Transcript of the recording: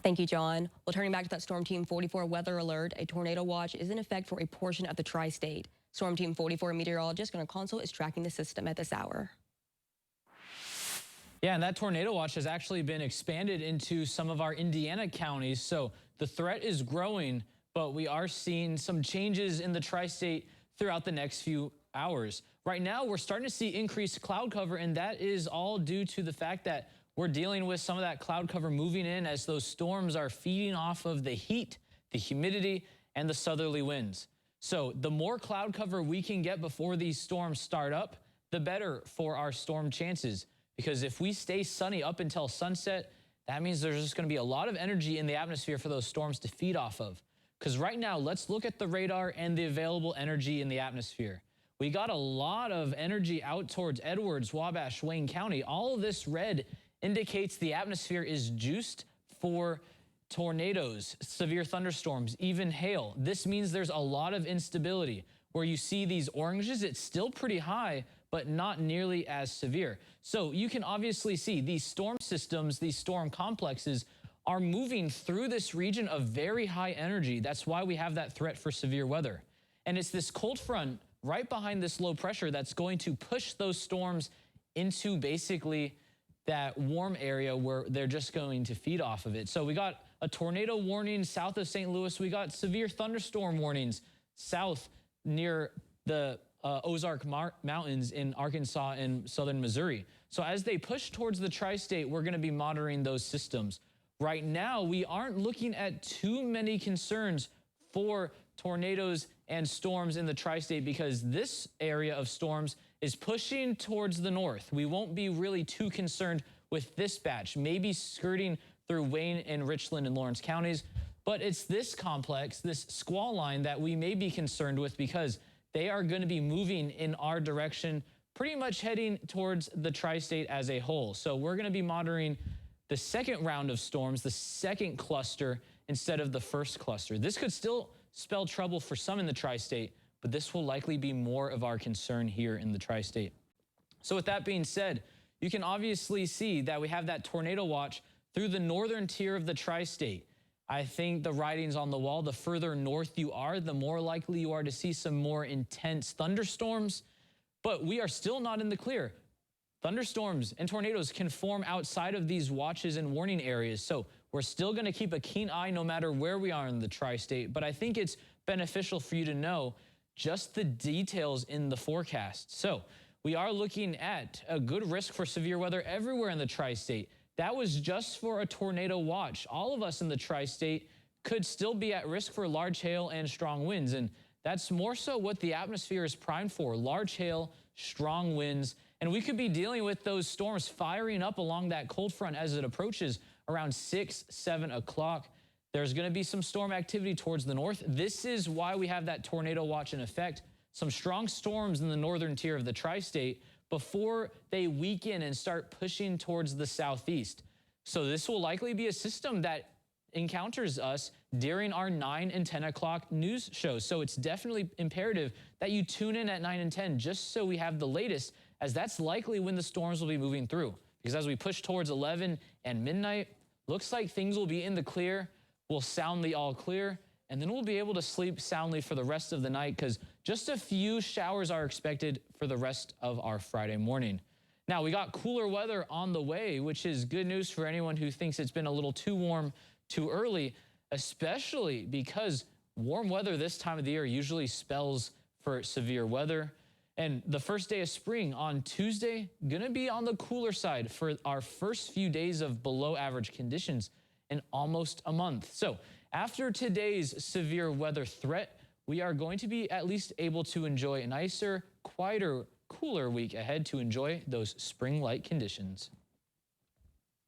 Thank you, John. Well, turning back to that Storm Team 44 weather alert, a tornado watch is in effect for a portion of the tri-state. Storm Team 44 meteorologist Gunnar Console is tracking the system at this hour. Yeah, and that tornado watch has actually been expanded into some of our Indiana counties. So the threat is growing, but we are seeing some changes in the tri-state throughout the next few hours. Right now, we're starting to see increased cloud cover, and that is all due to the fact that we're dealing with some of that cloud cover moving in as those storms are feeding off of the heat, the humidity, and the southerly winds. So the more cloud cover we can get before these storms start up, the better for our storm chances. Because if we stay sunny up until sunset, that means there's just going to be a lot of energy in the atmosphere for those storms to feed off of. Because right now, let's look at the radar and the available energy in the atmosphere. We got a lot of energy out towards Edwards, Wabash, Wayne County. All of this red indicates the atmosphere is juiced for tornadoes, severe thunderstorms, even hail. This means there's a lot of instability. Where you see these oranges, it's still pretty high, but not nearly as severe. So you can obviously see these storm systems, these storm complexes are moving through this region of very high energy. That's why we have that threat for severe weather. And it's this cold front right behind this low pressure that's going to push those storms into basically that warm area where they're just going to feed off of it. So we got a tornado warning south of St. Louis. We got severe thunderstorm warnings south near the Ozark Mountains in Arkansas and southern Missouri. So as they push towards the tri-state, we're going to be monitoring those systems. Right now, we aren't looking at too many concerns for tornadoes and storms in the tri-state because this area of storms is pushing towards the north. We won't be really too concerned with this batch, maybe skirting through Wayne and Richland and Lawrence counties. But it's this complex, this squall line that we may be concerned with because they are going to be moving in our direction, pretty much heading towards the tri-state as a whole. So we're going to be monitoring the second round of storms, the second cluster, instead of the first cluster. This could still spell trouble for some in the tri-state, but this will likely be more of our concern here in the tri-state. So with that being said, you can obviously see that we have that tornado watch through the northern tier of the tri-state. I think the writing's on the wall. The further north you are, the more likely you are to see some more intense thunderstorms. But we are still not in the clear. Thunderstorms and tornadoes can form outside of these watches and warning areas. So we're still going to keep a keen eye no matter where we are in the tri-state. But I think it's beneficial for you to know just the details in the forecast. So we are looking at a good risk for severe weather everywhere in the tri-state. That was just for a tornado watch. All of us in the tri-state could still be at risk for large hail and strong winds. And that's more so what the atmosphere is primed for, large hail, strong winds. And we could be dealing with those storms firing up along that cold front as it approaches around 6, 7 o'clock. There's going to be some storm activity towards the north. This is why we have that tornado watch in effect. Some strong storms in the northern tier of the tri-state before they weaken and start pushing towards the southeast. So this will likely be a system that encounters us during our 9 and 10 o'clock news shows. So it's definitely imperative that you tune in at 9 and 10 just so we have the latest, as that's likely when the storms will be moving through. Because as we push towards 11 and midnight, looks like things will be in the clear. We'll sound the all clear, and then we'll be able to sleep soundly for the rest of the night because just a few showers are expected for the rest of our Friday morning. Now, we got cooler weather on the way, which is good news for anyone who thinks it's been a little too warm too early, especially because warm weather this time of the year usually spells for severe weather. And the first day of spring on Tuesday, going to be on the cooler side for our first few days of below average conditions in almost a month. So after today's severe weather threat, we are going to be at least able to enjoy a nicer, quieter, cooler week ahead to enjoy those spring-like conditions.